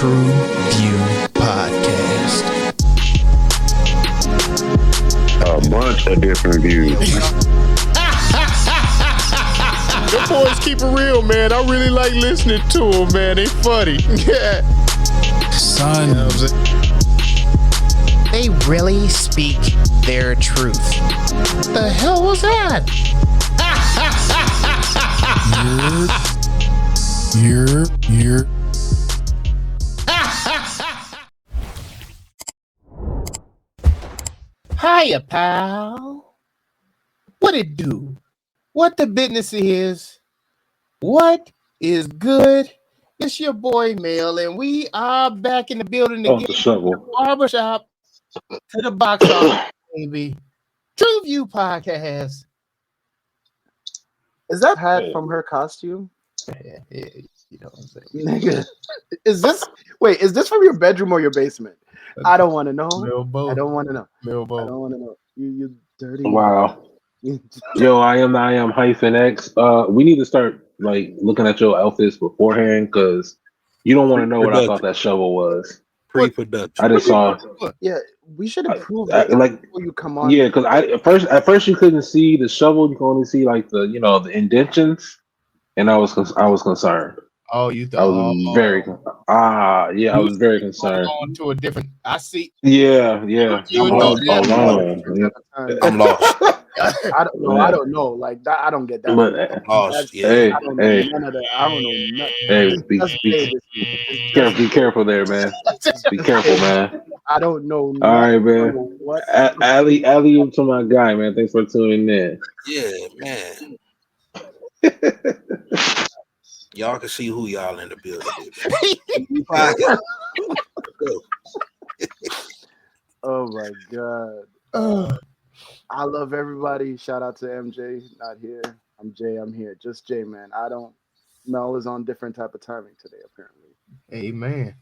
TruVue Podcast. A bunch of different views. The boys keep it real, man. I really like listening to them, man. They funny. Yeah. Son. You know what I'm saying? They really speak their truth. The hell was that? You're. Hiya, pal. What it do? What the business is? What is good? It's your boy Mel, and we are back in the building again. The Barbershop to the box office, baby. TruVue Podcast. Is that hat from her costume? Yeah, you know what I'm saying. Nigga, is this from your bedroom or your basement? I don't want to know. I don't want to know. I don't want to know. You dirty. Wow. Yo, I am -X. We need to start like looking at your outfits beforehand because you don't want to know what I thought that shovel was. Pre-production. I just saw. Yeah, we should improve that like before you come on. Yeah, because at first you couldn't see the shovel. You can only see like the the indentions, and I was concerned. Oh, you thought I was very I was very concerned. On to a different. I see. Yeah. I'm lost. I don't know. Like that, I don't get that. But Yeah. I don't know none of that. I don't know nothing. Hey, be careful there, man. Be careful, man. I don't know. All right, man. What? Ali, to my guy, man. Thanks for tuning in. Yeah, man. Y'all can see who y'all in the building. Oh my god. I love everybody. Shout out to MJ. Not here. I'm Jay. I'm here. Just Jay, man. Mel is on different type of timing today, apparently. Amen.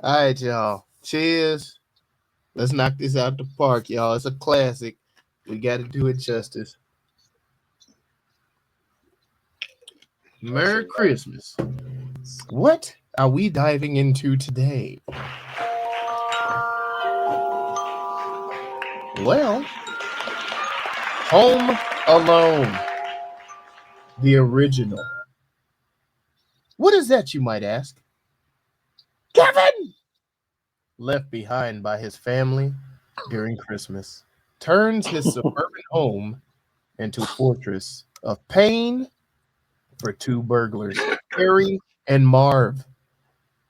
All right, y'all. Cheers. Let's knock this out the park, y'all. It's a classic. We got to do it justice. Merry Christmas. What are we diving into today? Well, Home Alone, the original. What is that, you might ask? Kevin! Left behind by his family during Christmas, turns his suburban home into a fortress of pain for two burglars, Harry and Marv.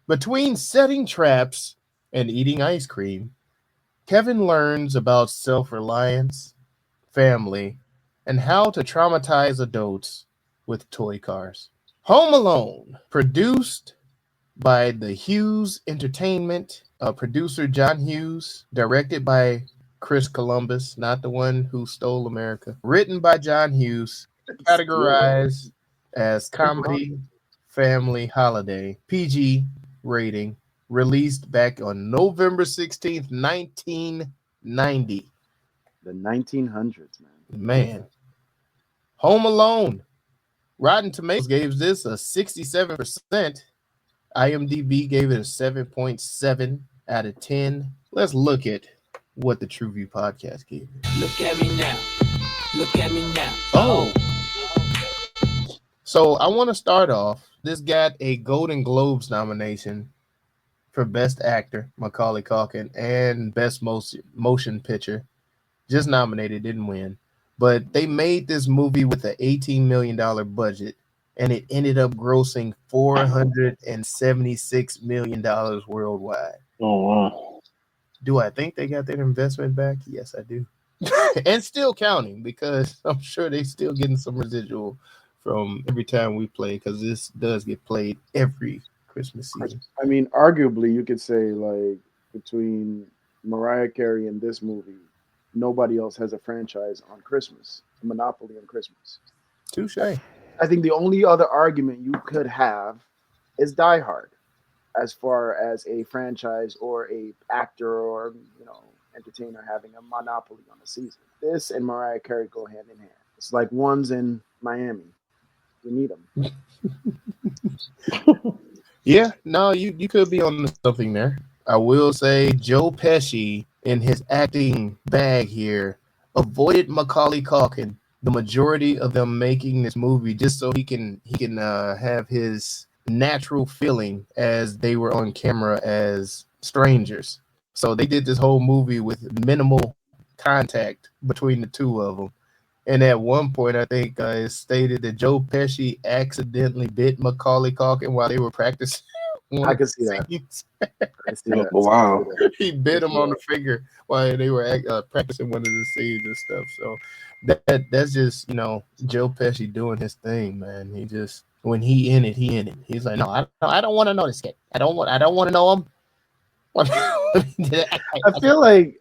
Between setting traps and eating ice cream, Kevin learns about self-reliance, family, and how to traumatize adults with toy cars. Home Alone, produced by the Hughes Entertainment, producer John Hughes, directed by Chris Columbus, not the one who stole America, written by John Hughes, categorized as comedy, family, holiday, PG rating, released back on November 16th, 1990. The 1900s, man. Man. Home Alone. Rotten Tomatoes gave this a 67%. IMDb gave it a 7.7 out of 10. Let's look at what the TruVue Podcast gave it. Look at me now. Look at me now. Oh. So I want to start off. This got a Golden Globes nomination for Best Actor, Macaulay Culkin, and Best Motion Picture. Just nominated, didn't win. But they made this movie with an $18 million budget, and it ended up grossing $476 million worldwide. Oh, wow. Do I think they got their investment back? Yes, I do. And still counting, because I'm sure they're still getting some residual from every time we play, because this does get played every Christmas season. I mean, arguably, you could say, like, between Mariah Carey and this movie, nobody else has a franchise on Christmas, a monopoly on Christmas. Touche. I think the only other argument you could have is Die Hard, as far as a franchise or a actor or entertainer having a monopoly on the season. This and Mariah Carey go hand in hand. It's like one's in Miami. You need them. Yeah, no, you could be on something there. I will say Joe Pesci in his acting bag here avoided Macaulay Culkin the majority of them making this movie just so he can have his natural feeling as they were on camera as strangers. So they did this whole movie with minimal contact between the two of them. And at one point, I think it stated that Joe Pesci accidentally bit Macaulay Culkin while they were practicing. I can see that. I see that. Wow. He bit him on the finger while they were practicing one of the scenes and stuff. So that's just Joe Pesci doing his thing, man. He just when he in it, He's like, no, I don't want to know this kid. I don't want to know him. I feel like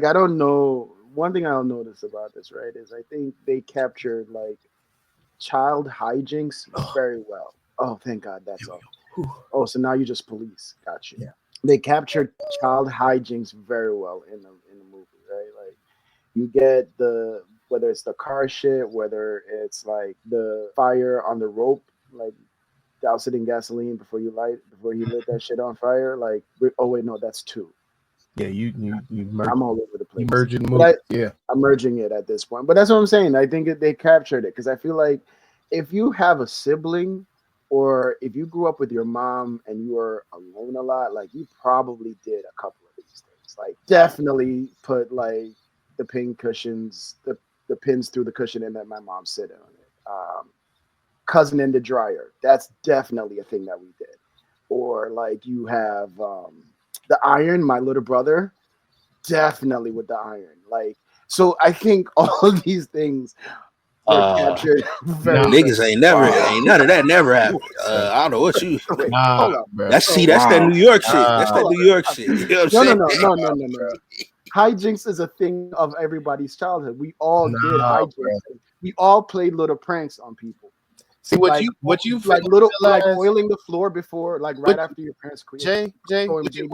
I don't know. One thing I'll notice about this, right, is I think they captured like child hijinks very well. Oh, thank God, that's all. Oh, so now you just police. Gotcha. Yeah. They captured child hijinks very well in the movie, right? Like you get whether it's the car shit, whether it's like the fire on the rope, like douse it in gasoline before you lit that shit on fire. Like, oh wait, no, that's 2. Yeah, you I'm all over the place. You merging the movie. Yeah, I'm merging it at this point. But that's what I'm saying. I think they captured it because I feel like if you have a sibling or if you grew up with your mom and you were alone a lot, like you probably did a couple of these things. Like definitely put like the pin cushions, the pins through the cushion and let my mom sit on it. Cousin in the dryer. That's definitely a thing that we did. Or like you have the iron, my little brother, definitely with the iron. Like, so I think all of these things were captured. Niggas ain't none of that never happened. I don't know what you. That's that New York shit. That's that New York shit. You know what I'm saying? No. Hijinks is a thing of everybody's childhood. We all did hijinks. Bro. We all played little pranks on people. See what you like oiling the floor before, like right after your parents created. Jay, what you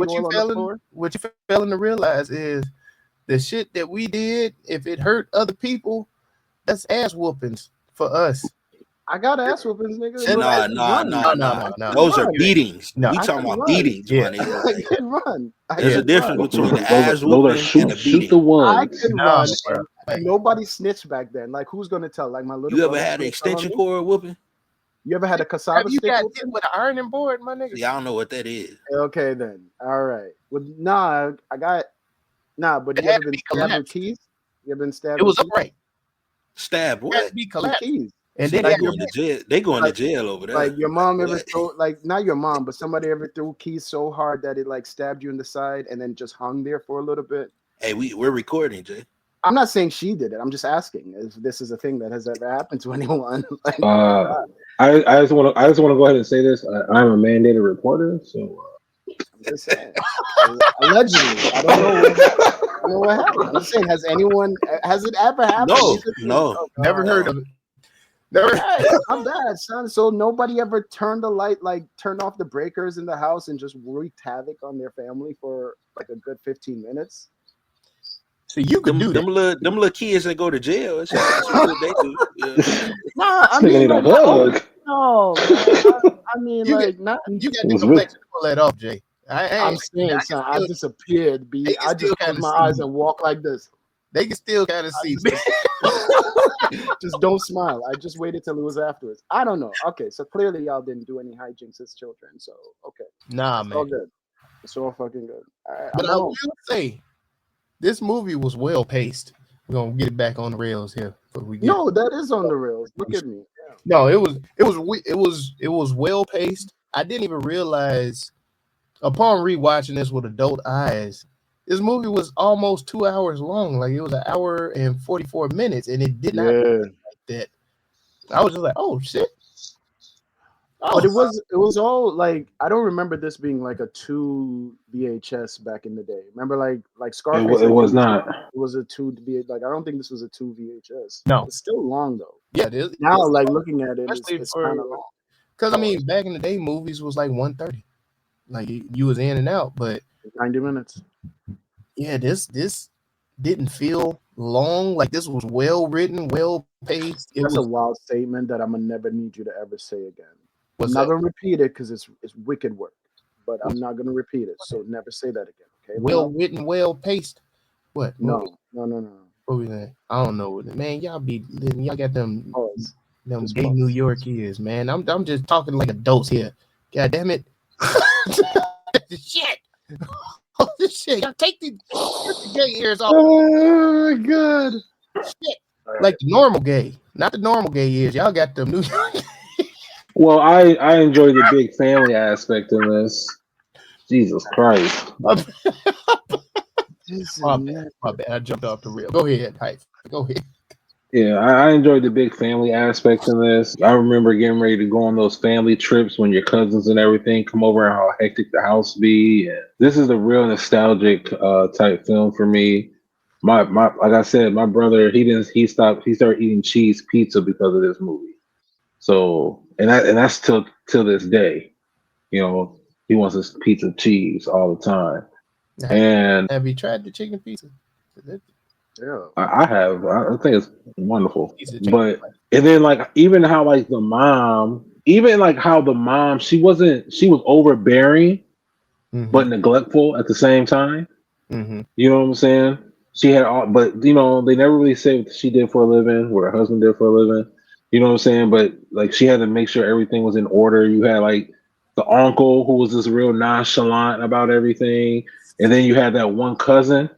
failing to realize is the shit that we did. If it hurt other people, that's ass whoopings for us. I got ass whoopings, nigga. No. Those are beatings. We talking about beatings, my nigga. I can run. There's a difference between the ass whooping and the beating. The one. I can run. Nobody snitched back then. Like, who's gonna tell? Like my little. You ever had an extension cord whooping? You ever had a cassava stick? You got hit with an ironing board, my nigga. See, I don't know what that is. Okay, then. All right. Well, I got. But you ever been stabbed with keys? You ever been stabbed? It was upright. Stabbed what? Keys. And then they going to jail. They going to jail over there. Like your mom ever threw, like not your mom, but somebody ever threw keys so hard that it like stabbed you in the side and then just hung there for a little bit. Hey, we're recording, Jay. I'm not saying she did it. I'm just asking if this is a thing that has ever happened to anyone. Like, I just want to go ahead and say this. I'm a mandated reporter, so. I'm just saying. Allegedly, I don't know what happened. I'm just saying, has it ever happened? No, never heard of it. I'm bad, son. So nobody ever turned off the breakers in the house and just wreaked havoc on their family for like a good 15 minutes. So you could do them little kids that go to jail. That's what they do. Yeah. Nah, I mean, no. I mean, you got to go back to pull that off, Jay. I'm saying, son, I disappeared. I just close my eyes and walk like this. They can still kind of see. Just don't smile. I just waited till it was afterwards. I don't know. Okay, so clearly y'all didn't do any hijinks as children. So okay, nah, man, all good. It's all fucking good. But I will say, this movie was well paced. We're gonna get it back on the rails here. No, that is on the rails. Look at me. Yeah. No, it was well paced. I didn't even realize upon rewatching this with adult eyes, this movie was almost 2 hours long. Like it was 1 hour and 44 minutes, and it did not like that. I was just like, oh shit. But it was all like, I don't remember this being like a 2 VHS back in the day. Remember like Scarface? It was not. It was a 2 VHS. Like I don't think this was a 2 VHS. No, it's still long though. Yeah, it is. Now like looking at it, it's kind of long. Because I mean, back in the day, movies was like 130. Like you was in and out, but 90 minutes. Yeah, this didn't feel long. Like this was well written, well paced. That's a wild statement that I'm gonna never need you to ever say again. I'm not gonna repeat it because it's wicked work, but I'm not gonna repeat it. So never say that again. Okay? Well written, well paced. What? No. What was that? I don't know. Man, y'all got them Just gay pause. New York ears, man. I'm just talking like adults here. God damn it. Shit. Oh, this shit. Y'all take the gay ears off. Oh my god. Shit. Like the normal gay. Not the normal gay ears. Y'all got them New York. Well, I enjoy the big family aspect in this. Jesus Christ. My bad. I jumped off the rail. Go ahead, Hype. Go ahead. Yeah, I enjoyed the big family aspect in this. I remember getting ready to go on those family trips when your cousins and everything come over and how hectic the house be. And this is a real nostalgic type film for me. My like I said, my brother he started eating cheese pizza because of this movie. So and that's till this day. You know, he wants his pizza cheese all the time. Have you tried the chicken pizza? Yeah, I have. I think it's wonderful. But and then like even how like the mom, she was overbearing, but neglectful at the same time. Mm-hmm. You know what I'm saying? She had all, but you know they never really say what she did for a living, what her husband did for a living. You know what I'm saying? But like she had to make sure everything was in order. You had like the uncle who was just real nonchalant about everything, and then you had that one cousin.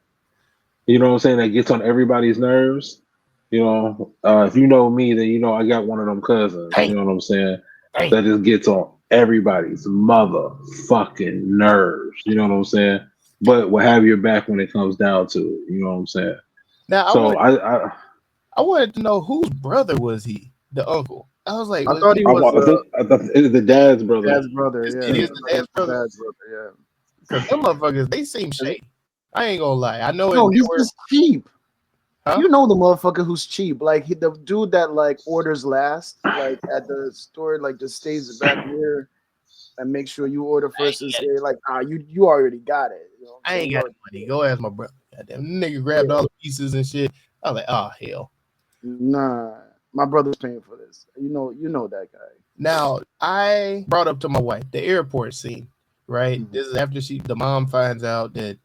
You know what I'm saying? That gets on everybody's nerves. You know, if you know me, then you know I got one of them cousins. You know what I'm saying? That just gets on everybody's motherfucking nerves. You know what I'm saying? But will have your back when it comes down to it. You know what I'm saying? Now, I wanted to know whose brother was he? The uncle. I was like, I thought he was. I thought it was the dad's brother. Dad's brother, yeah. It is the dad's brother. Yeah. Because them motherfuckers, they seem shady. I ain't gonna lie. I know. No, he's just cheap. Huh? You know the motherfucker who's cheap, like the dude that like orders last, like at the store, like just stays back here and make sure you order first and say like, you already got it. You know I ain't got money. Go ask my brother. Goddamn, nigga grabbed all the pieces and shit. I was like, oh hell. Nah, my brother's paying for this. You know that guy. Now I brought up to my wife the airport scene. Right. Mm-hmm. This is after the mom finds out that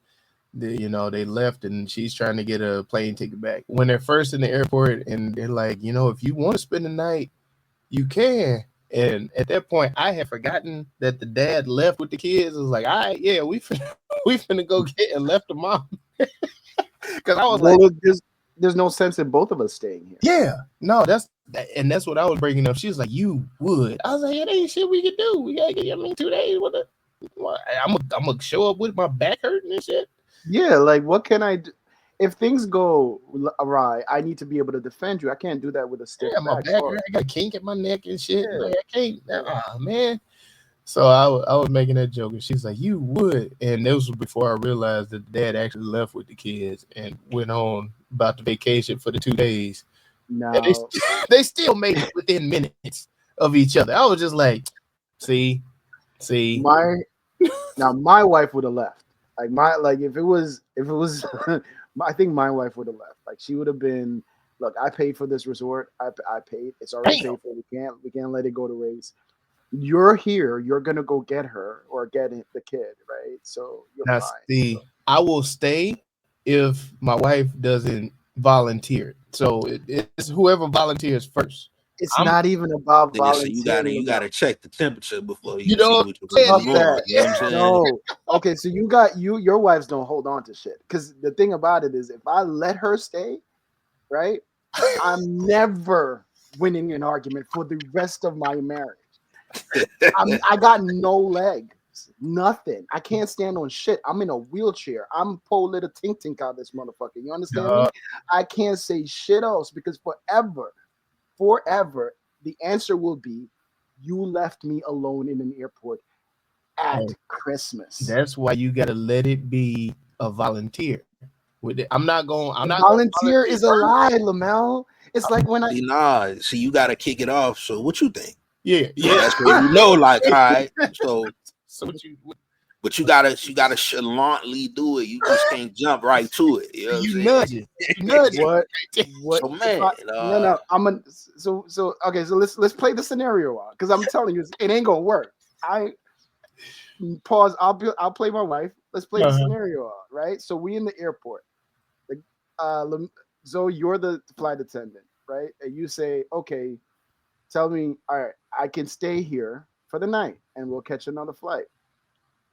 they left and she's trying to get a plane ticket back. When they're first in the airport and they're like, if you want to spend the night, you can. And at that point, I had forgotten that the dad left with the kids. I was like, all right, yeah, we finna go get and left the mom. Because I was there's no sense in both of us staying here. Yeah, no, that's what I was bringing up. She was like, you would. I was like, it ain't shit we could do. We gotta get 2 days. I'm gonna show up with my back hurting and shit. Yeah, like what can I do? If things go awry, I need to be able to defend you. I can't do that with a stick. Yeah, my back hurt. I got a kink at my neck and shit. Yeah. Like, I can't. Man. So I was making that joke, and she's like, "You would." And this was before I realized that the dad actually left with the kids and went on about the vacation for the 2 days. No, they still made it within minutes of each other. I was just like, see. My wife would have left. If it was I think my wife would have left. Like she would have been, look, I paid for this resort. I paid. It's already paid for. We can't let it go to waste. You're here. You're gonna go get her or get the kid, right? So you're fine. I will stay if my wife doesn't volunteer. So it's whoever volunteers first. It's not even about volunteering. So you gotta check the temperature before you No. Okay, so your wives don't hold on to shit. Because the thing about it is if I let her stay, right, I'm never winning an argument for the rest of my marriage. I got no legs. Nothing. I can't stand on shit. I'm in a wheelchair. I'm po little tink tink out this motherfucker. You understand me? I can't say shit else because forever, the answer will be, you left me alone in an airport at Christmas. That's why you gotta let it be a volunteer. Volunteer is a lie, Lamel. It's like when so you gotta kick it off. So what you think? Yeah. That's what all right. So what you But you gotta chalantly do it. You just can't jump right to it. You know You nudge it. What? So man, no. Okay. So let's play the scenario out because I'm telling you, it ain't gonna work. I pause. I'll play my wife. Let's play the scenario out, right? So we in the airport. Zoe, you're the flight attendant, right? And you say, okay, tell me, all right, I can stay here for the night and we'll catch another flight.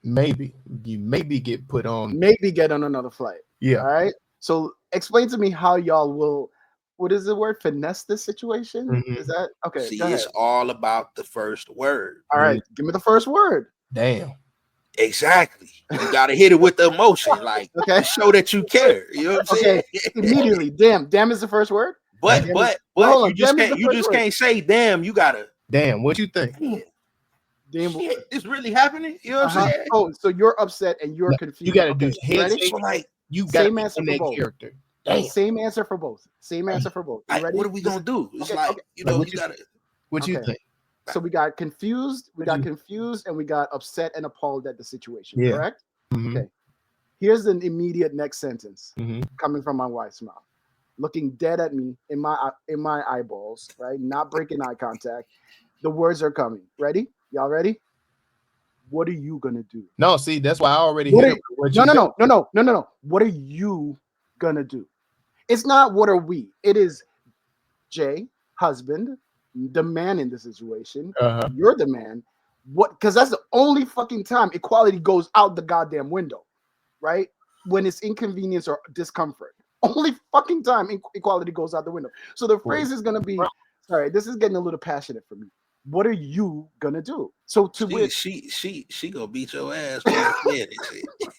Maybe you get put on. Maybe get on another flight. Yeah. All right. So explain to me how y'all will. What is the word? Finesse this situation? Mm-hmm. Is that okay? See, it's all about the first word. All right, give me the first word. Damn. Exactly. You gotta hit it with the emotion, like show that you care. You know what I'm saying? Immediately. Damn is the first word. But you just can't say damn. You gotta. Damn. What you think? Damn. Shit, it's really happening. You know what I'm saying? Oh, so you're upset and you're confused. You gotta do head. So like you got same answer for both. Character. Damn. Same answer for both. Same answer for both. You ready? What are we gonna do? It's you gotta. What you think? So we got confused, and we got upset and appalled at the situation. Yeah. Correct? Mm-hmm. Okay. Here's an immediate next sentence mm-hmm. coming from my wife's mouth, looking dead at me in my eyeballs, right? Not breaking eye contact. The words are coming. Ready? Y'all ready? What are you gonna do? No, see, that's why I already No. What are you gonna do? It's not what are we. It is Jay, husband, the man in the situation. You're the man. What? Because that's the only fucking time equality goes out the goddamn window, right? When it's inconvenience or discomfort. Only fucking time equality goes out the window. So the phrase is gonna be, sorry, this is getting a little passionate for me. What are you gonna do? So she gonna beat your ass.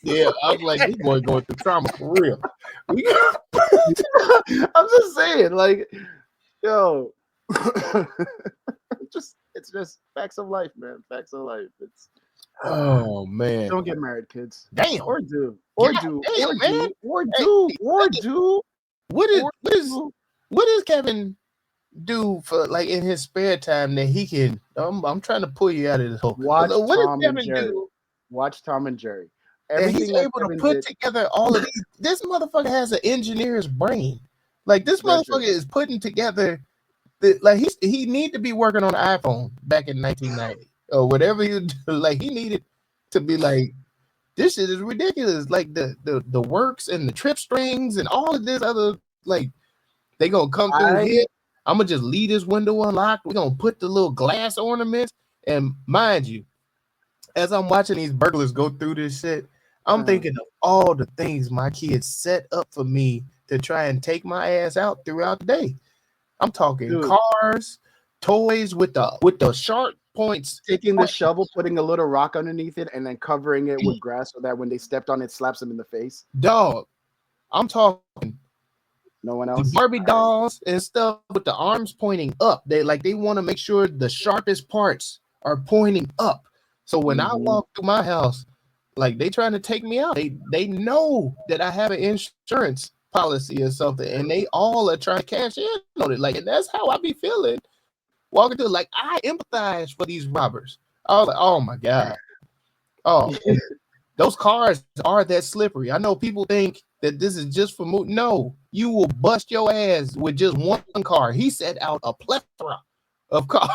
Yeah, I was like, this boy going through trauma for real. I'm just saying, like, yo, it's just facts of life, man. Facts of life. It's man. Don't get married, kids. Damn. Or do. What is Kevin do for like in his spare time that he can? I'm trying to pull you out of this hole. Watch Tom and Jerry. Everything he's able to put together all of these. This motherfucker has an engineer's brain. Like this motherfucker is putting together. Like he need to be working on an iPhone back in 1990 or whatever you do. Like he needed to be like, this shit is ridiculous. Like the works and the trip strings and all of this other, like they gonna come through here. I'm gonna just leave this window unlocked. We're gonna put the little glass ornaments. And mind you, as I'm watching these burglars go through this shit, I'm thinking of all the things my kids set up for me to try and take my ass out throughout the day. I'm talking cars, toys with the sharp points. Taking the shovel, putting a little rock underneath it, and then covering it with grass so that when they stepped on it, slaps them in the face. Dog, I'm talking. No one else. The Barbie dolls and stuff with the arms pointing up. They want to make sure the sharpest parts are pointing up. So when I walk through my house, like they trying to take me out. They know that I have an insurance policy or something, and they all are trying to cash in on it. Like, and that's how I be feeling walking through. Like, I empathize for these robbers. I was like, oh my god, those cars are that slippery. I know people think that this is just for no, you will bust your ass with just one car. He set out a plethora of cars.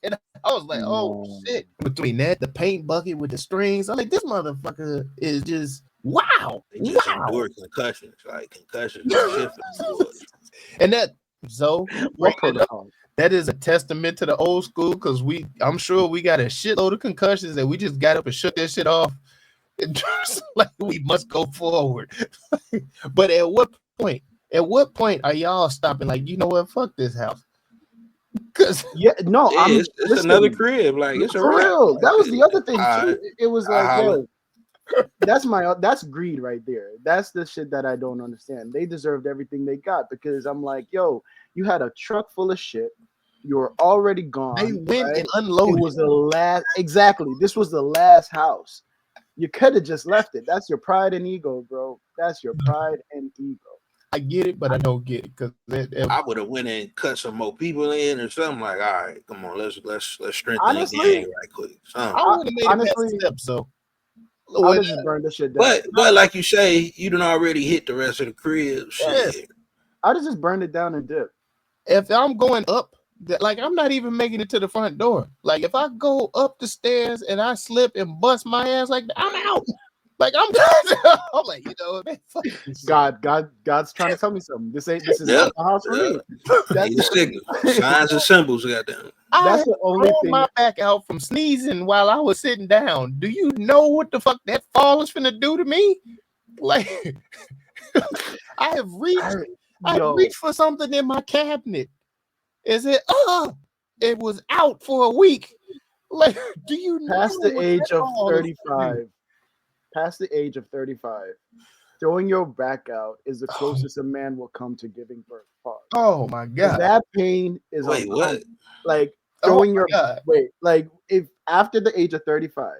And I was like, oh shit. Between that, the paint bucket with the strings, I'm like, this motherfucker is just wow. Endure concussions, like concussions. And that that is a testament to the old school, because I'm sure we got a shitload of concussions that we just got up and shook that shit off. Like we must go forward. But at what point are y'all stopping? Like, you know what? Fuck this house. Because it's another crib. Like it's for real. That was the other thing too. It was like, that's greed right there. That's the shit that I don't understand. They deserved everything they got, because I'm like, yo, you had a truck full of shit. You were already gone. They went and unloaded. It was the last. Exactly. This was the last house. You could have just left it. That's your pride and ego, bro. That's your pride and ego. I get it, but I don't get it, because I would have went and cut some more people in or something. Like, all right, come on, let's strengthen the gang right quick. I would have made a step, so I would just burn the shit down. But like you say, you done already hit the rest of the crib. Shit. Yeah. I would just burn it down and dip. If I'm going up, like I'm not even making it to the front door. Like if I go up the stairs and I slip and bust my ass like that, I'm out. Like I'm like, you know, man, fuck this shit. God's trying to tell me something. This is not the house for me. That's signs and symbols, goddamn. That's the only thing. My back out from sneezing while I was sitting down. Do you know what the fuck that fall is finna do to me? Like I have reached for something in my cabinet. Is it? It was out for a week. Like, do you know? Past the age of 35. Past the age of 35, throwing your back out is the closest a man will come to giving birth. Oh my god! That pain is what? Like throwing like if after the age of 35,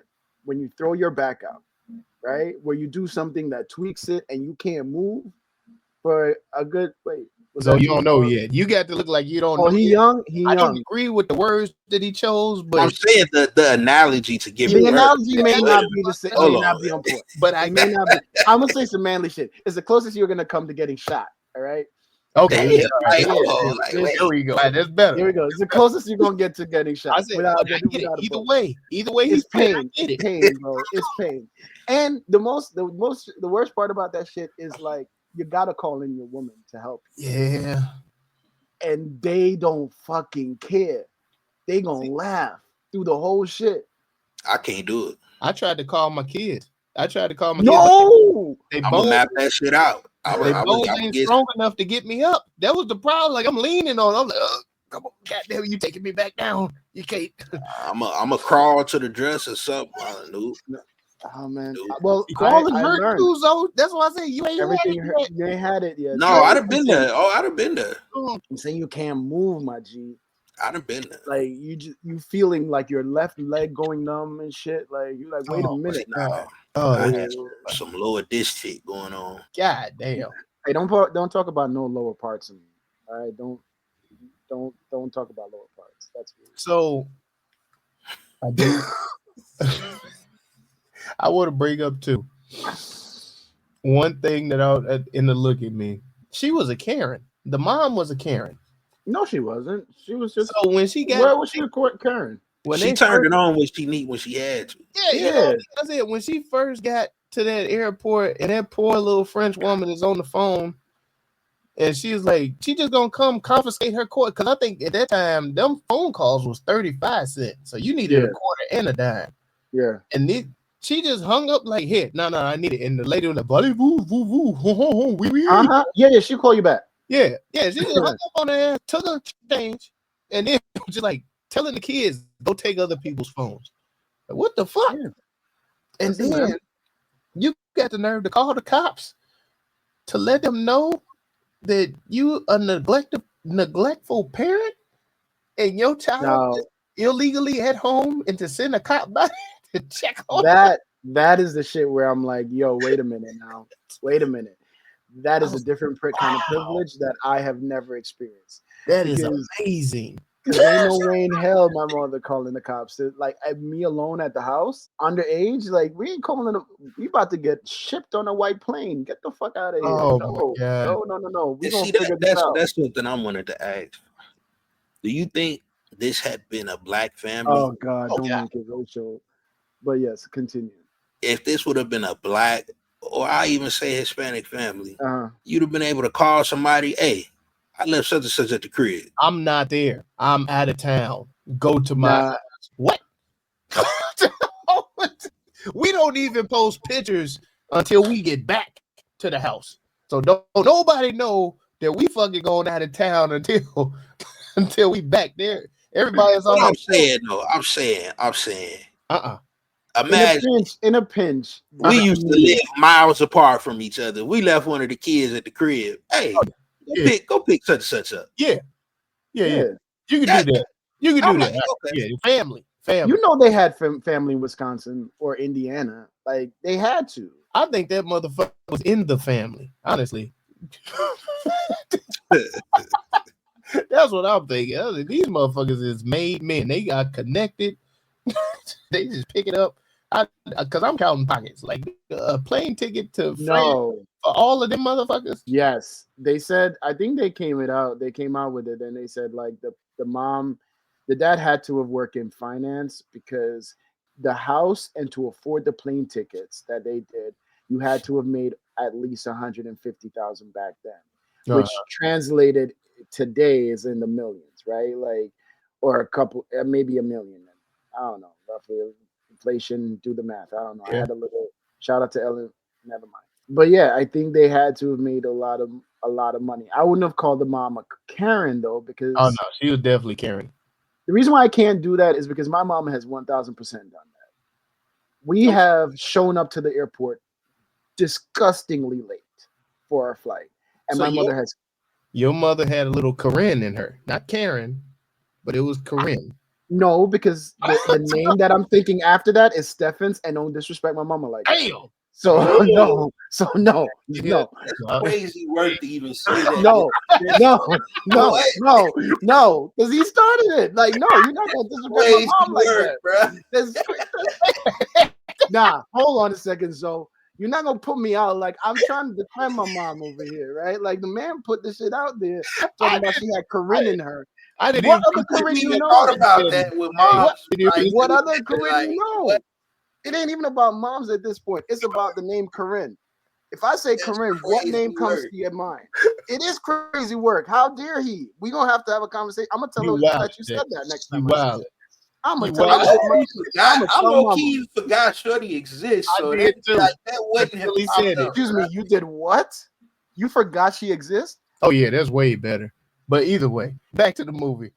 when you throw your back out, right, where you do something that tweaks it and you can't move for a good So you don't know yet. You got to look like you don't know. He young. I don't agree with the words that he chose, but I'm saying the analogy to give the analogy may not be the same. May not be on point, but I may not be. I'm gonna say some manly shit. It's the closest you're gonna come to getting shot. All right. Okay. There we go. Right, that's better. Here we go. It's the closest you're gonna get to getting shot. Either way, it's pain. It's pain, bro. It's pain. And the worst part about that shit is like, you gotta call in your woman to help you. Yeah. And they don't fucking care. They gonna laugh through the whole shit. I can't do it. I tried to call my kids. No! They I'm gonna map that shit out. They both ain't strong enough to get me up. That was the problem. Like I'm leaning on. I'm like, come on, goddamn, you taking me back down. You can't. I'm a crawl to the dresser or something. Oh man, well, crawling hurt too, so that's why I say you ain't you ain't had it yet. No, I'd have been there. I'd have been there. I'm saying you can't move, my G. I'd have been there. Like you feeling like your left leg going numb and shit. Like you're like, wait a minute. I had some lower disc shit going on. God damn. Hey, don't talk about no lower parts of me. All right, don't talk about lower parts. That's weird. So I do. I want to bring up too. One thing that in the look at me, she was a Karen. The mom was a Karen. No, she wasn't. She was just. So when she got, where was she a Karen? When she turned it on when she had to. Yeah. That's it. When she first got to that airport and that poor little French woman is on the phone, and she's like, she just gonna come confiscate her court, because I think at that time them phone calls was 35 cents, so you needed a quarter and a dime. Yeah, and she just hung up like, here, no, I need it. And the lady was like, yeah, she'll call you back. Yeah, she just hung up on her ass, took her change, and then just like telling the kids, go take other people's phones. Like, what the fuck? Yeah. And then you got the nerve to call the cops to let them know that you a neglectful parent and your child is illegally at home, and to send a cop by to check on that. That is the shit where I'm like, yo, wait a minute now. Wait a minute. That is a different kind of privilege that I have never experienced. That is amazing. Because ain't no way in hell my mother calling the cops. Like me alone at the house, underage, like we ain't calling them. We about to get shipped on a white plane. Get the fuck out of here. Oh, no. We see, that's something I wanted to ask. Do you think this had been a black family? Oh God, don't make it roadshow. But yes, continue. If this would have been a black, or I even say Hispanic family, you'd have been able to call somebody, hey, I left such and such at the crib. I'm not there. I'm out of town. Go to my what? We don't even post pictures until we get back to the house. So don't nobody know that we fucking going out of town until we back there. Everybody's on. I'm saying. Imagine in a pinch. We used to live miles apart from each other. We left one of the kids at the crib. Hey, go pick such and such up. Yeah. You can do that. You can do that. Okay. Yeah, family. You know they had family in Wisconsin or Indiana. Like they had to. I think that motherfucker was in the family. Honestly. That's what I'm thinking. These motherfuckers is made men. They got connected. They just pick it up Because I'm counting pockets. Like a plane ticket to France No. for all of them motherfuckers. Yes, they said. I think they came out with it, and they said like the dad had to have worked in finance because the house and to afford the plane tickets that they did, you had to have made at least 150,000 back then, which translated today is in the millions, right? Like, or a couple, maybe a million. I don't know, roughly. Inflation, do the math. I don't know. I had a little shout out to Ellen. Never mind. But yeah, I think they had to have made a lot of money. I wouldn't have called the mom a Karen though, because no, she was definitely Karen. The reason why I can't do that is because my mom has 1,000% done that. We have shown up to the airport disgustingly late for our flight, and my mother has. Your mother had a little Karen in her, not Karen, but it was Karen. No, because the name that I'm thinking after that is Stephens, and don't disrespect my mama like that. Damn. So no. Crazy work to even say that. No, because he started it. Like, no, you're not gonna disrespect my mom like that, bro. Nah, hold on a second. So you're not gonna put me out. Like, I'm trying to defend my mom over here, right? Like, the man put this shit out there talking about she had Corinne in her. I didn't what other Corinne you know? Thought about that with mom. What other Corinne you know? What? It ain't even about moms at this point. It's about the name Corinne. If I say Corinne, what name comes to your mind? It is crazy work. How dare he? We're going to have a conversation. I'm going to tell her that you said that next time. I'm going to tell her. I'm low-key forgot Shorty exists. So that wouldn't have said it. Excuse me, you did what? You forgot she exists? Oh, yeah, that's way better. But either way, back to the movie.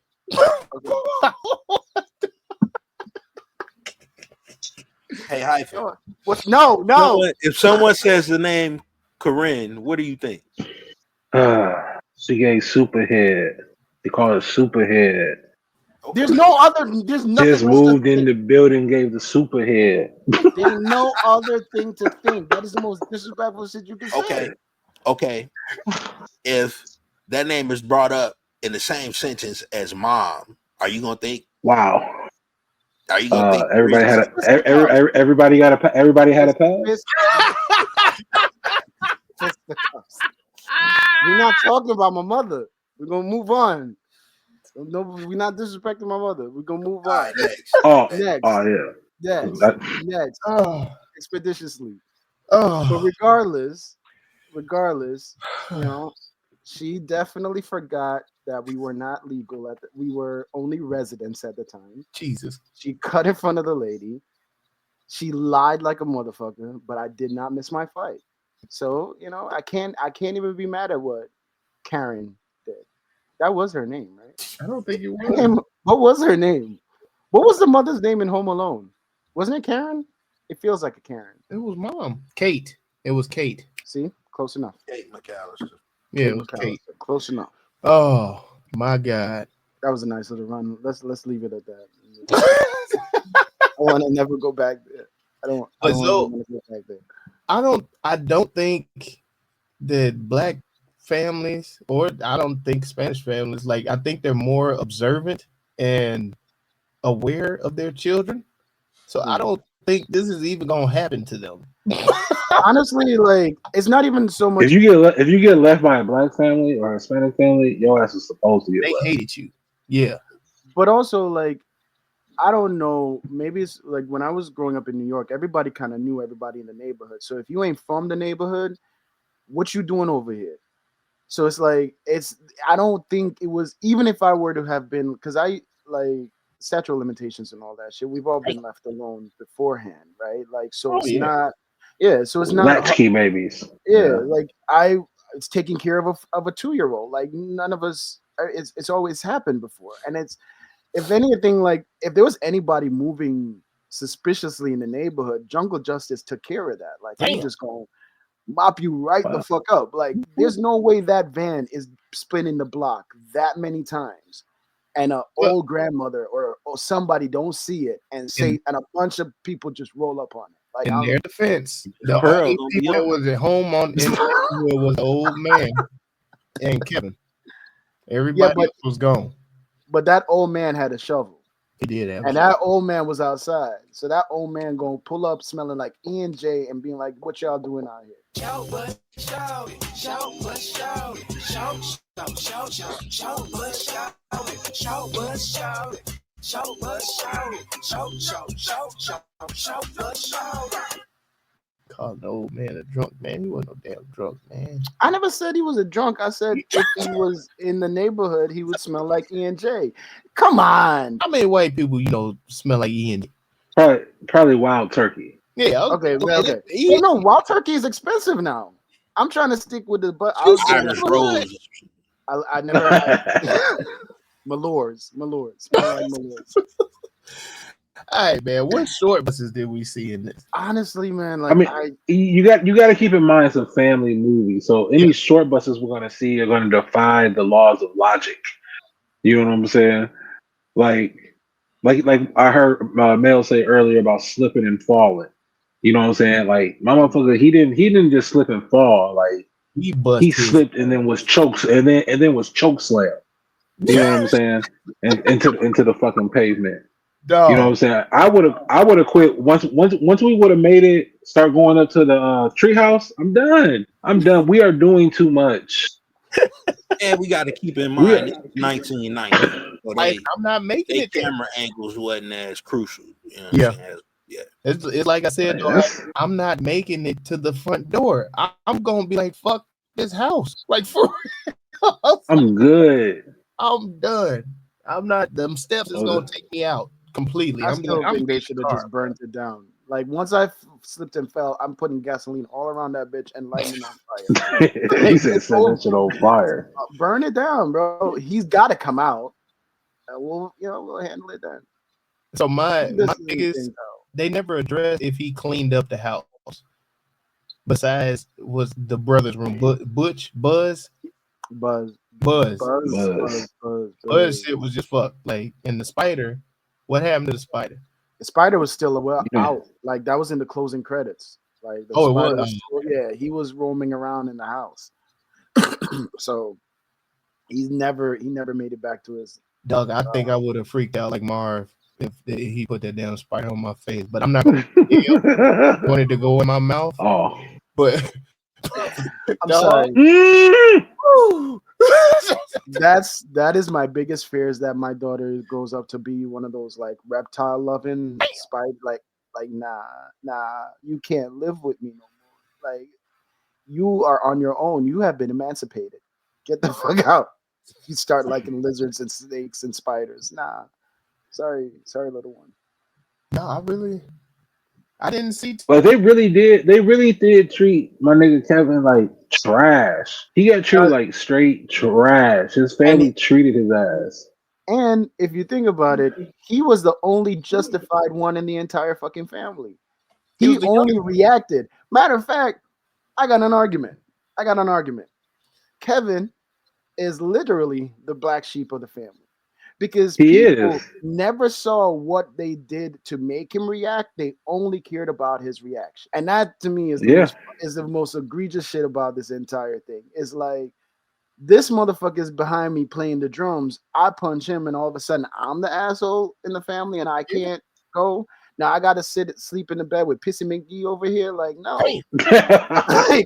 Hey, hyphen. What? No. If someone says the name Corinne, what do you think? She gave Superhead. They call it Superhead. Okay. There's nothing. Just moved in the building, gave the Superhead. There's no other thing to think. That is the most disrespectful shit you can say. Okay. If that name is brought up in the same sentence as mom, are you gonna think? Wow. Are you gonna think everybody had a pass? We're not talking about my mother. We're gonna move on. No, we're not disrespecting my mother. We're gonna move on. Right, next. Next. Expeditiously. But regardless, you know, she definitely forgot that we were not legal we were only residents at the time. Jesus. She cut in front of the lady. She lied like a motherfucker, but I did not miss my fight. So, you know, I can't even be mad at what Karen did. That was her name, right? I don't think it was. What was her name? What was the mother's name in Home Alone? Wasn't it Karen? It feels like a Karen. It was mom. Kate. It was Kate. See? Close enough. Kate McCallister. Yeah, it was Kate. Close enough. Oh my God. That was a nice little run. Let's leave it at that. I want to never go back there. I don't want to go back there. I don't think that black families, or I don't think Spanish families, like, I think they're more observant and aware of their children. So I don't think this is even gonna happen to them. Honestly, like, it's not even so much. If you get left by a black family or a Hispanic family, your ass is supposed to get left. They hated you. Yeah. But also, like, I don't know. Maybe it's like when I was growing up in New York, everybody kind of knew everybody in the neighborhood. So if you ain't from the neighborhood, what you doing over here? So it's like, I don't think it was, even if I were to have been, because I like statute of limitations and all that shit, we've all been left alone beforehand, right? Like, so not. Yeah, so it's not latchkey babies. Yeah, like it's taking care of a 2-year-old. Like, none of us. It's always happened before, and it's, if anything, like, if there was anybody moving suspiciously in the neighborhood, Jungle Justice took care of that. Like, I'm just gonna mop you right the fuck up. Like, there's no way that van is spinning the block that many times, and an old grandmother or somebody don't see it and a bunch of people just roll up on it. Like, in their defense, the only people that was at home was the old man and Kevin. Everybody else was gone. But that old man had a shovel. He did have. And that old man was outside. So that old man gonna pull up smelling like E&J and being like, "What y'all doing out here?" Show but show it, show but show it, show but show it, show but show it, show but show it, show but show it. Called the old man a drunk man. He wasn't no damn drunk man. I never said he was a drunk. I said if he was in the neighborhood, he would smell like E&J. Come on. How many white people smell like E&J? Probably wild turkey. Yeah. Okay. You know, wild turkey is expensive now. I'm trying to stick with the but Irish rose. I never had Malors. All right, man. What short buses did we see in this? Honestly, man, you got to keep in mind it's a family movie, so any short buses we're gonna see are going to defy the laws of logic. You know what I'm saying? Like I heard Mel say earlier about slipping and falling. You know what I'm saying? Like my motherfucker, he didn't just slip and fall. Like he slipped and then was choked and then was choke slammed. You know what I'm saying? And into the fucking pavement. Dog. You know what I'm saying? I would have quit once we would have made it. Start going up to the treehouse. I'm done. We are doing too much. And we got to keep in mind it's 1990. So I'm not making it. Camera angles wasn't as crucial. You know what I'm saying? Yeah. It's like I said, I'm not making it to the front door. I'm gonna be like, fuck this house. Like for real. I'm good. I'm done. I'm not. Them steps is gonna take me out completely. I think they should have just burnt it down. Like once I slipped and fell, I'm putting gasoline all around that bitch and lighting it on fire. He said set that shit on fire. Burn it down, bro. He's got to come out. We'll handle it then. So my biggest, they never addressed if he cleaned up the house. Besides, was the brother's room Buzz shit was just fucked. Like, and the spider, what happened to the spider? The spider was still out. Like that was in the closing credits. Like he was roaming around in the house. So he never made it back to his dog. I think I would have freaked out like Marv if he put that damn spider on my face. But I'm not gonna wanted to go in my mouth. Oh, but I'm sorry. That is my biggest fear, is that my daughter grows up to be one of those like reptile loving spider, like nah, you can't live with me no more. Like you are on your own. You have been emancipated. Get the fuck out. You start liking lizards and snakes and spiders. Nah. Sorry, little one. No, I didn't see. But they really did treat my nigga Kevin like trash. He got treated like straight trash. His family treated his ass. And if you think about it, he was the only justified one in the entire fucking family. He only reacted. Matter of fact, I got an argument. Kevin is literally the black sheep of the family. Because people never saw what they did to make him react. They only cared about his reaction. And that, to me, is the most egregious shit about this entire thing. It's like, this motherfucker is behind me playing the drums. I punch him, and all of a sudden, I'm the asshole in the family, and I can't go. Now I got to sleep in the bed with Pissy McGee over here. Like, no. Hey,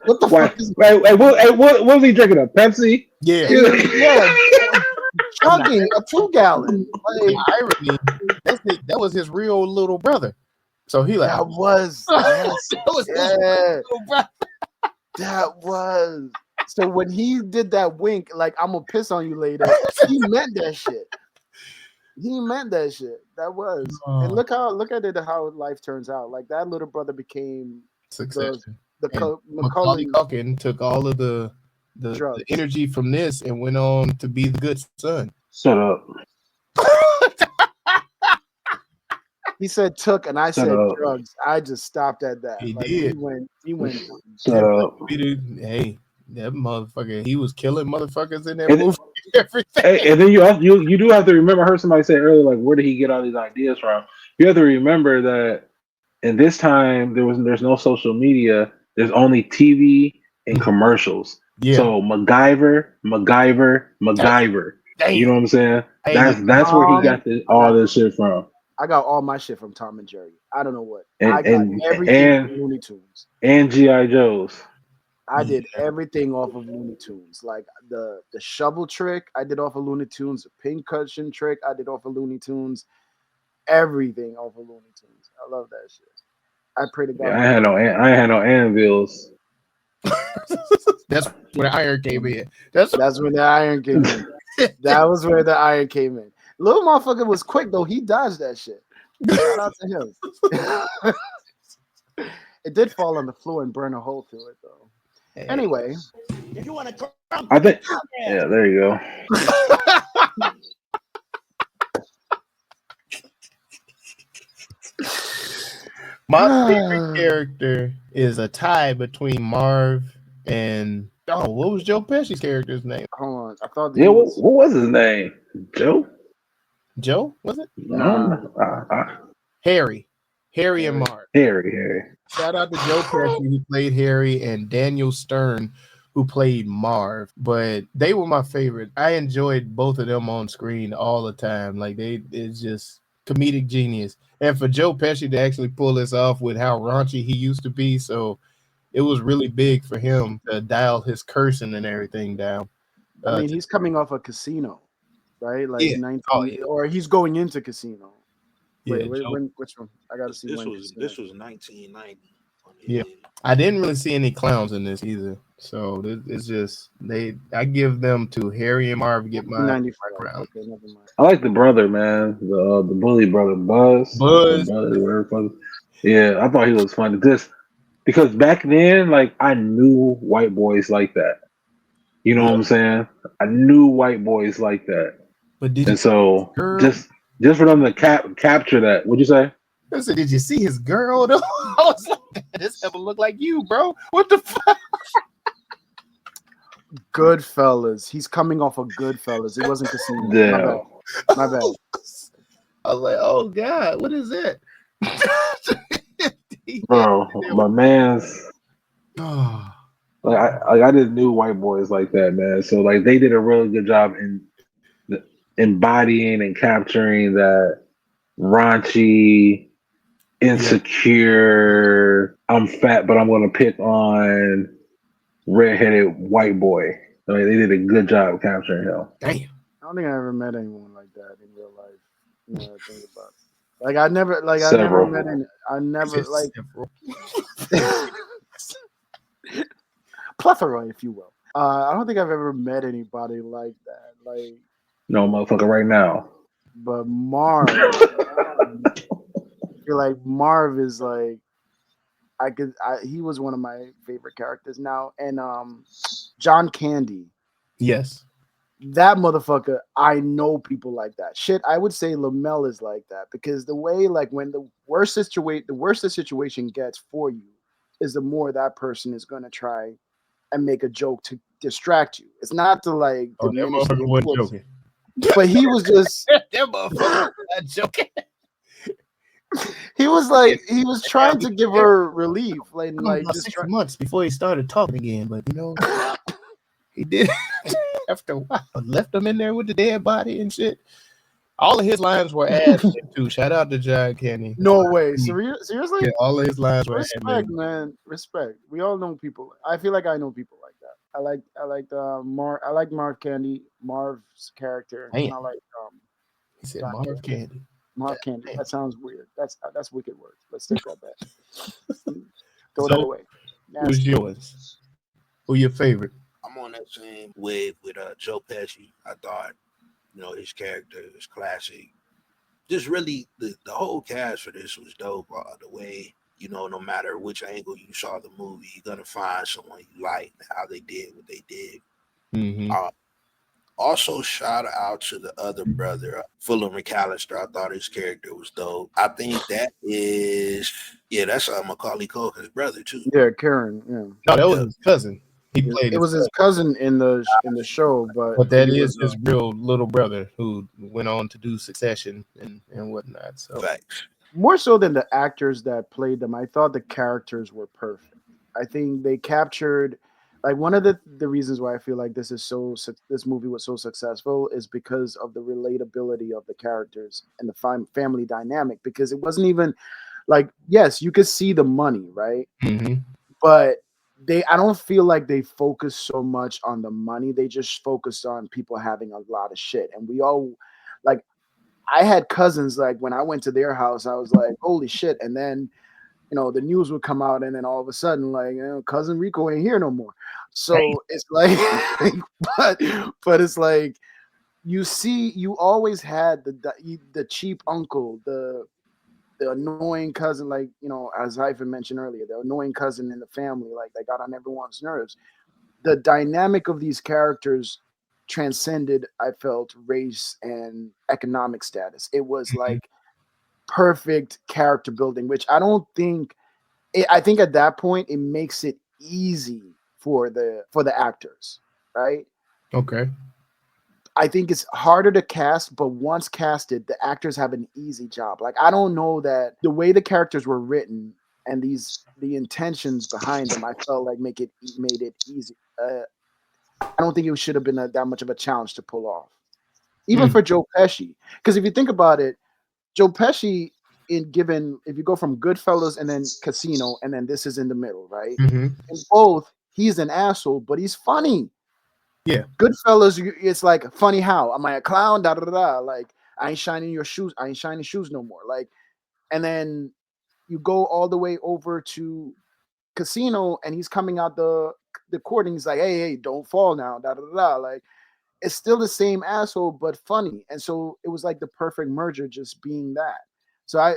what the fuck is what was he drinking? A Pepsi? Yeah. Chugging a 2-gallon. Like, irony. That was his real little brother. So he like that was that was. So when he did that wink, like I'm gonna piss on you later, he meant that shit. That was. And look at it, how life turns out. Like that little brother became succession. Macaulay Culkin took all of the energy from this and went on to be the good son. Shut up. He said took, and I said drugs. I just stopped at that. He did. He went. Shut up. Hey, that motherfucker. He was killing motherfuckers in that movie. Everything. Hey, and then you do have to remember. I heard somebody say earlier, like, where did he get all these ideas from? You have to remember that in this time there's no social media. There's only TV and commercials. Yeah. So MacGyver. Damn. You know what I'm saying? That's where he got all this shit from. I got all my shit from Tom and Jerry. I don't know what. And, I got everything from Looney Tunes. And G.I. Joe's. I did everything off of Looney Tunes. Like the shovel trick, I did off of Looney Tunes. The pincushion trick, I did off of Looney Tunes. Everything off of Looney Tunes. I love that shit. I pray to God. Yeah, I ain't had no anvils. That's where the iron came in. That's when the iron came in. That was where the iron came in. Little motherfucker was quick though. He dodged that shit. Shout out to him. It did fall on the floor and burn a hole through it though. Anyway, If you want to, I think. Yeah, there you go. My favorite character is a tie between Marv and what was Joe Pesci's character's name? Hold on, I thought. Yeah, what was his name? Joe? Joe was it? No. Harry and Marv. Harry. Shout out to Joe Pesci who played Harry and Daniel Stern who played Marv. But they were my favorite. I enjoyed both of them on screen all the time. Like it's just comedic genius. And for Joe Pesci to actually pull this off with how raunchy he used to be, so it was really big for him to dial his cursing and everything down. I mean, he's coming off a Casino, right? Like 19, or he's going into Casino. Wait, which one? I gotta see. This was 1990. Yeah, I didn't really see any clowns in this either. So it's just I give them to Harry and Marv. Get my 95 background. Okay, never mind. I like the brother, man. The bully brother, Buzz. Yeah, I thought he was funny. Just because back then, like I knew white boys like that. You know what I'm saying? I knew white boys like that. But did and so just for them to capture that, what'd you say? I said, did you see his girl though? I was like, this ever look like you, bro? What the fuck? Goodfellas. He's coming off of Goodfellas. It wasn't Casino. Yeah. My bad. I was like, oh God, what is it? Bro, my man's I didn't knew white boys like that, man. So like they did a really good job in embodying and capturing that raunchy, insecure, I'm fat but I'm gonna pick on redheaded white boy. Like they did a good job capturing him. Damn. I don't think I ever met anyone like that in real life. You know, I think about it. Like I never met any. I never like plethora, if you will. I don't think I've ever met anybody like that. Like no motherfucker right now. But Marv, I feel like Marv is like he was one of my favorite characters now. And John Candy. Yes. That motherfucker, I know people like that. Shit, I would say Lamel is like that because the way, like, when the worse the situation gets for you, is the more that person is gonna try and make a joke to distract you. It's not to like. Oh, that motherfucker wasn't joking. But he was just. That motherfucker not joking. He was trying to give her relief, like just 6 months before he started talking again. But he did. After a while, left him in there with the dead body and shit. All of his lines were added too. Shout out to John Candy. No way. Seriously? Yeah, all of his lines were respect, man. Respect. We all know people. I feel like I know people like that. I like Marv Candy, Marv's character. Damn. And I like he said Marv Candy. Marv Candy. Damn. That sounds weird. That's wicked words. Let's take that back. Throw that away. Who's yours? Who your favorite? I'm on that same wave with Joe Pesci. I thought, his character is classic. Just really, the whole cast for this was dope. The way, no matter which angle you saw the movie, you're going to find someone you like, how they did what they did. Mm-hmm. Also, shout out to the other brother, Fuller McCallister. I thought his character was dope. I think that is, that's Macaulay Culkin's brother, too. Yeah, Karen, yeah. No, that was his cousin. He played. It was his cousin in the show, but that is his real little brother who went on to do Succession and whatnot. So facts. More so than the actors that played them, I thought the characters were perfect. I think they captured like one of the reasons why I feel like this movie was so successful is because of the relatability of the characters and the family dynamic. Because it wasn't even like, yes, you could see the money, right? Mm-hmm. But I don't feel like they focused so much on the money. They just focused on people having a lot of shit. And we all, like, I had cousins, like when I went to their house, I was like, holy shit. And then, you know, the news would come out, and then all of a sudden, like, you know, cousin Rico ain't here no more. So it's like, but it's like, you always had the cheap uncle, the annoying cousin, like, you know, as Hyphen mentioned earlier, the annoying cousin in the family, like, that got on everyone's nerves. The dynamic of these characters transcended, I felt, race and economic status. It was like perfect character building, which I don't think. I think at that point it makes it easy for the actors, right? Okay. I think it's harder to cast, but once casted, the actors have an easy job. Like, I don't know that the way the characters were written and the intentions behind them, I felt like made it easy. I don't think it should have been that much of a challenge to pull off, even for Joe Pesci. Because if you think about it, Joe Pesci, if you go from Goodfellas and then Casino, and then this is in the middle, right? Mm-hmm. In both, he's an asshole, but he's funny. Yeah. Goodfellas, it's like, funny how? Am I a clown? Da da da da. Like, I ain't shining your shoes. I ain't shining shoes no more. Like, and then you go all the way over to Casino, and he's coming out the court, and he's like, hey, don't fall now. Da da da da. Like, it's still the same asshole, but funny. And so it was like the perfect merger, just being that. So I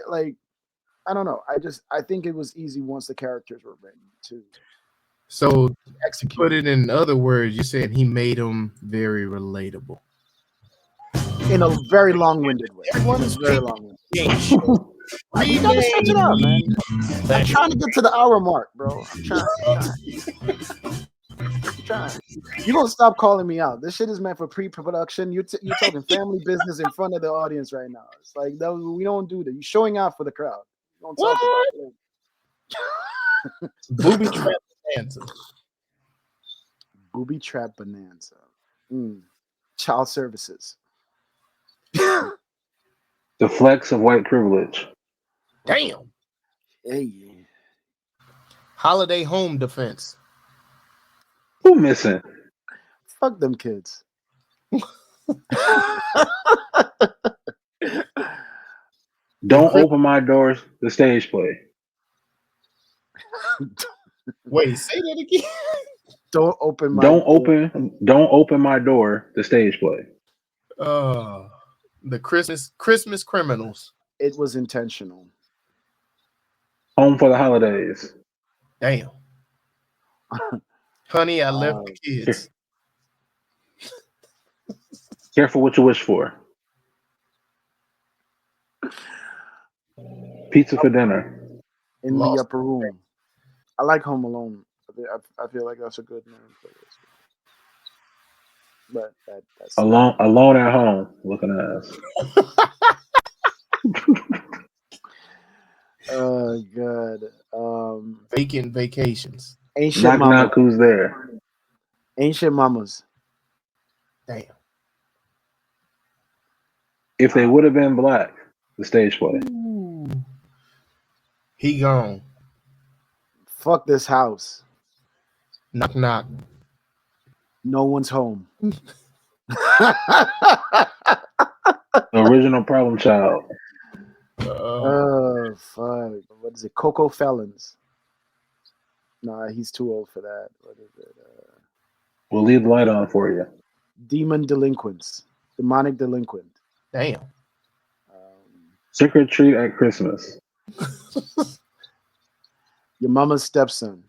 don't know. I think it was easy once the characters were written to. So to put it in other words, you're saying he made them very relatable. In a very long-winded way. Everyone is very long-winded. You gotta stretch it out, man. I'm trying to get to the hour mark, bro. I'm trying. You're gonna stop calling me out. This shit is meant for pre-production. You're talking family business in front of the audience right now. It's like, we don't do that. You're showing out for the crowd. You don't talk about it. Booby trap bonanza. Booby trap bonanza. Child services. The flex of white privilege. Damn. Hey. Holiday home defense. Who missing? Fuck them kids. Don't open my doors. The stage play. Wait, say that again. Don't open my door. The stage play. The Christmas criminals. It was intentional. Home for the holidays. Damn. Honey, I left the kids. Careful what you wish for. Pizza for dinner. In the upper room. I like Home Alone. I feel like that's a good name for this. But that's alone at home looking ass. Oh god. Vacant vacations. Ancient knock Mama. knock, who's there? Ancient Mamas. Damn. If they would have been black, the stage play. Ooh. He gone. Fuck this house. Knock knock. No one's home. The original problem child. Oh fuck. What is it? Coco Felons. Nah, he's too old for that. What is it? We'll leave the light on for you. Demonic delinquent. Damn. Trick or treat at Christmas. Your mama's stepson.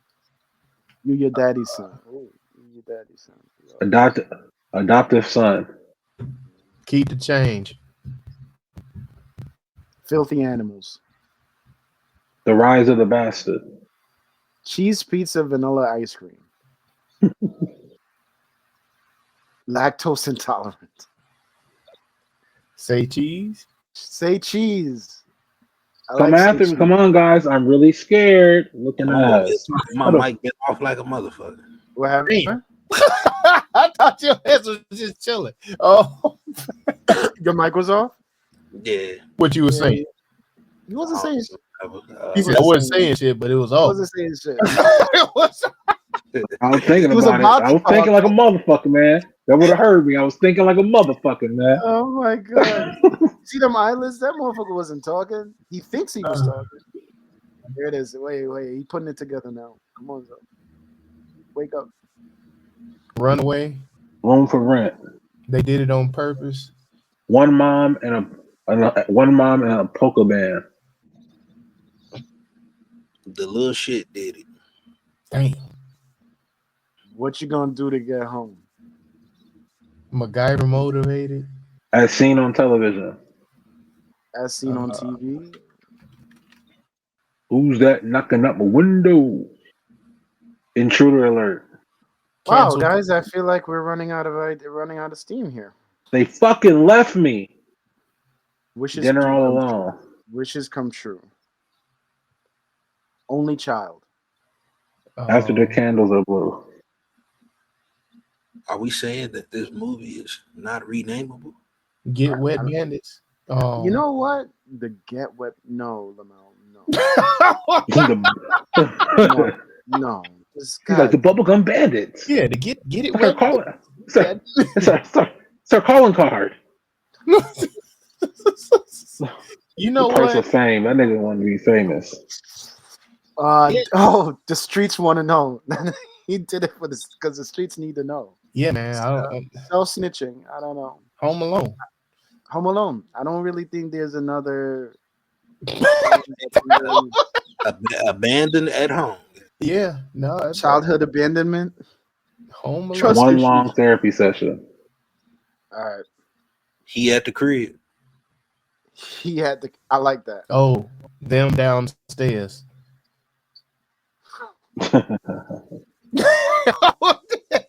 You your daddy's son. Oh, you your daddy's son. Adoptive son. Keep the change. Filthy animals. The rise of the bastard. Cheese pizza, vanilla ice cream. Lactose intolerant. Say cheese. Say cheese. Come after me. Come on, guys. I'm really scared. Looking at My mic get off like a motherfucker. What happened? Damn. I thought your ass was just chilling. Oh, Your mic was off? Yeah. what you were saying? He wasn't saying shit. He said I wasn't saying shit, but it was He off. wasn't saying shit. It was- I was thinking He was about it. about I to was thinking like a motherfucker, man. That would have heard me. I was thinking like a motherfucker, man. Oh my god! See them eyelids? That motherfucker wasn't talking. He thinks he was talking. There it is. Wait. He putting it together now. Come on, Zoe. Wake up. Runaway. Room for rent. They did it on purpose. One mom and a polka band. The little shit did it. Damn. What you gonna do to get home? MacGyver motivated. As seen on television. As seen on TV. Who's that knocking up a window? Intruder alert. Wow, Cancel. guys, I feel like we're running out of steam here. They fucking left me. Wishes Dinner come all true. alone. Wishes come true. Only child. After the candles are blue. Are we saying that this movie is not renamable? Get Wet Bandits. Oh. You know what? The Get Wet. No, Lamel. No. No. This He's guy. like the bubblegum bandits. Yeah, to get it Start wet. calling. Start calling card. You know The price what? of fame. That nigga want to be famous. Oh, the streets want to know. He did it for this because the streets need to know. Yeah, man. Self snitching. I don't know. Home Alone. Home Alone. I don't really think there's another. Abandoned at home. Yeah, no. that's Childhood abandonment. Home Alone. Trust One issues. long therapy session. All right. He at the crib. He had to. I like that. Oh, them downstairs.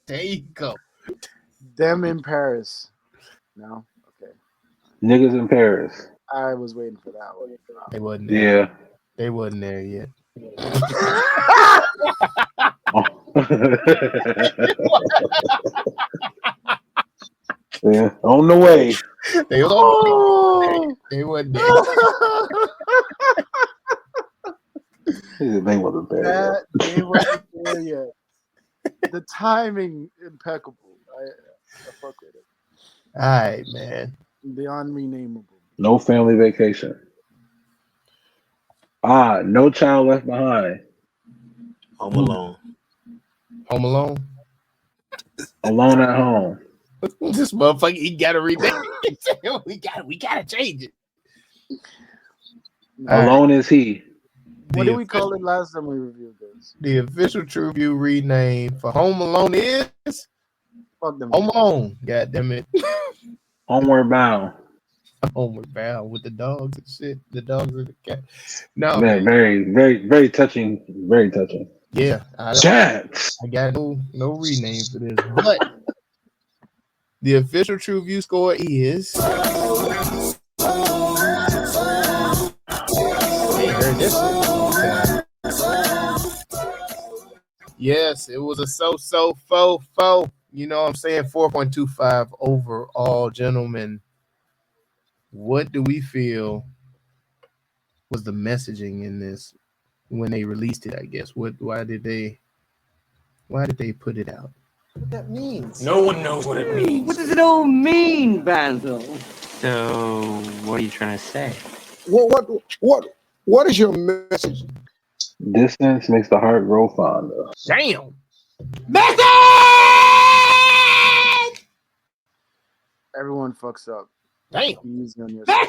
There you go. Them in Paris. No. Okay. Niggas in Paris. I was waiting for that one. They wasn't there. Yeah. They wasn't there yet. Yeah. On the way. They was on They wasn't there. They wasn't there. That they wasn't there yet. The timing impeccable. I fuck with it. All right, man. The unrenamable. No family vacation. No child left behind. Home Alone. Home Alone. Alone at home. This motherfucker, he gotta rename it. we gotta change it. All right. Alone is he. What did we call it last time we reviewed this? The official TruVue rename for Home Alone is Fuck them. Home Alone. God damn it. Homeward bound. Homeward bound with the dogs and shit. The dogs and the cat. No, Man, very, very, very touching. Very touching. yeah. I got no rename for this. But the official TruVue score is. Hey, heard this shit. Yes, it was a fo. You know what I'm saying? 4.25 overall, gentlemen. What do we feel was the messaging in this when they released it? I guess. Why did they put it out? What that means? No one knows what it means. What does it all mean, Basil? So, what are you trying to say? What is your message? Distance makes the heart grow fonder. Damn. Everyone fucks up. Damn. Be easy on yourself.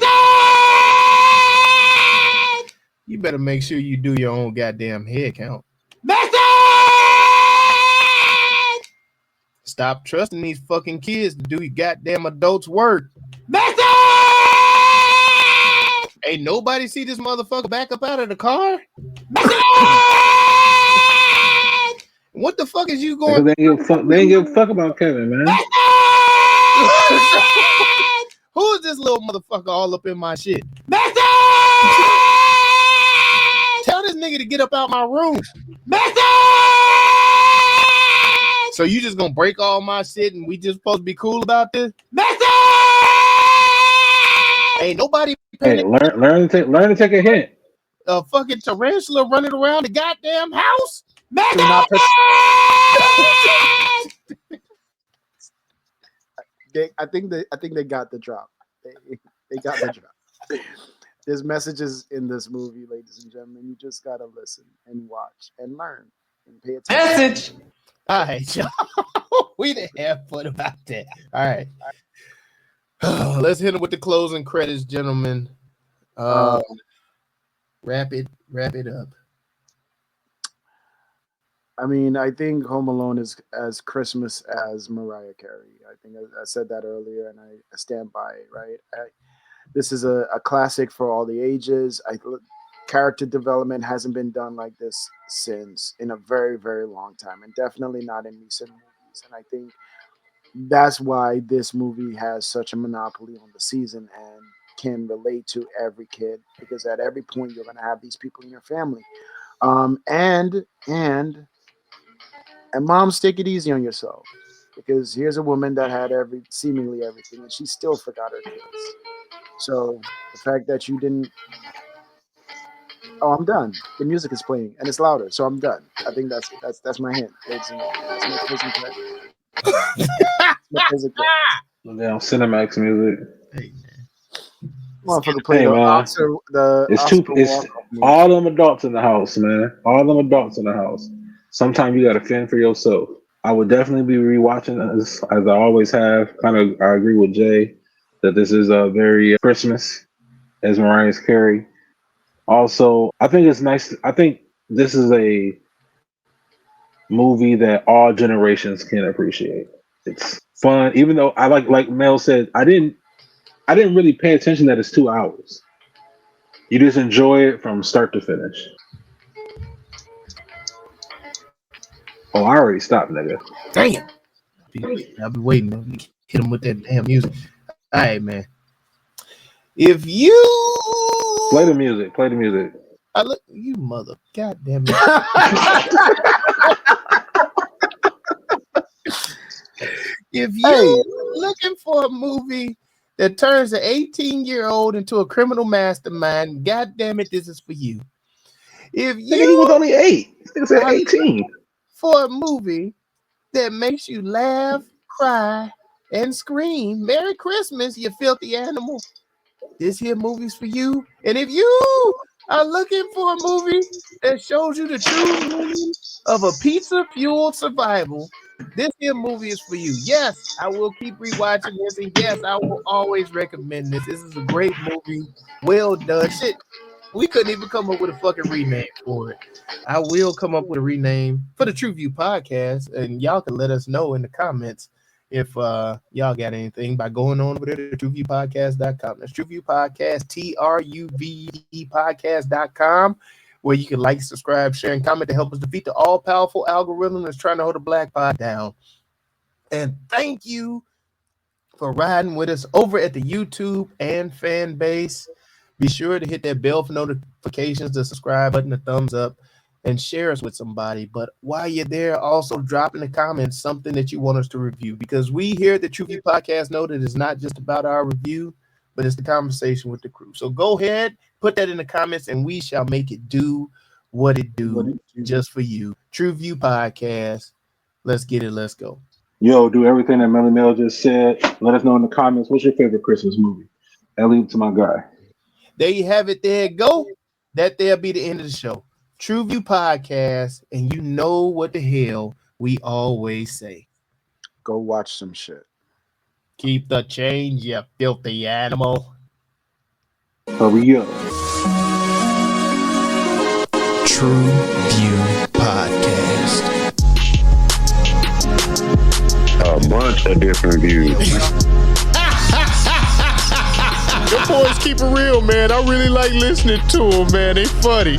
You better make sure you do your own goddamn head count. Stop trusting these fucking kids to do your goddamn adults' work. Ain't nobody see this motherfucker back up out of the car? What the fuck is you going? They ain't give a fuck about Kevin, man. Who is this little motherfucker all up in my shit? Tell this nigga to get up out my room. So you just gonna break all my shit and we just supposed to be cool about this? Ain't nobody Hey, learn to take a hint. A fucking tarantula running around the goddamn house. Do not I think they got the drop. They got the drop. There's messages in this movie, ladies and gentlemen. You just gotta listen and watch and learn and pay attention. Message. All right, y'all. We didn't have fun about that. All right. Let's hit it with the closing credits, gentlemen. Wrap it up. I mean, I think Home Alone is as Christmas as Mariah Carey. I think I said that earlier, and I stand by it, right? This is a classic for all the ages. Character development hasn't been done like this since in a very, very long time, and definitely not in recent movies. And I think that's why this movie has such a monopoly on the season and can relate to every kid, because at every point you're going to have these people in your family. And moms, take it easy on yourself, because here's a woman that had seemingly everything, and she still forgot her kids. So the fact that you didn't. Oh, I'm done. The music is playing and it's louder, so I'm done. I think that's my hint. That's my closing credit. My closing credit. Down Cinemax music. Hey, Motherfucker play the Oscar. It's all them adults in the house, man. All them adults in the house. Sometimes you gotta fend for yourself. I would definitely be rewatching this, as I always have. I agree with Jay that this is a very Christmas as Mariah Carey. Also, I think it's nice. I think this is a movie that all generations can appreciate. It's fun, even though I like Mel said, I didn't really pay attention that it's 2 hours. You just enjoy it from start to finish. Oh, I already stopped, nigga. Damn. I'll be waiting. Hit him with that damn music. All right, man. If you play the music. I look, you mother, goddamn it. If you looking for a movie that turns an 18-year-old into a criminal mastermind, goddamn it, this is for you. If you he was only 8, he said 18. For a movie that makes you laugh, cry, and scream, Merry Christmas, you filthy animal. This here movie's for you. And if you are looking for a movie that shows you the true meaning of a pizza-fueled survival, this here movie is for you. Yes, I will keep rewatching this, and yes, I will always recommend this. This is a great movie. Well done. Shit, we couldn't even come up with a fucking rename for it. I will come up with a rename for the TruVue Podcast, and y'all can let us know in the comments if y'all got anything by going on over there to TruVuePodcast.com. That's TruVue Podcast, TruVE Podcast.com, where you can like, subscribe, share, and comment to help us defeat the all-powerful algorithm that's trying to hold the Black Pod down. And thank you for riding with us over at the YouTube and fan base. Be sure to hit that bell for notifications, the subscribe button, the thumbs up, and share us with somebody. But while you're there, also drop in the comments something that you want us to review, because we here at the TruVue Podcast know that it's not just about our review, but it's the conversation with the crew. So go ahead, put that in the comments, and we shall make it do what it do just for you. TruVue Podcast. Let's get it. Let's go. Yo, do everything that Melly Mel just said. Let us know in the comments, what's your favorite Christmas movie? I'll leave it to my guy. There you have it. There you go. That'll be the end of the show. TruVue Podcast, and you know what the hell we always say. Go watch some shit. Keep the change, you filthy animal. Hurry up. TruVue Podcast. A bunch of different views. Your boys keep it real, man. I really like listening to them, man. They funny.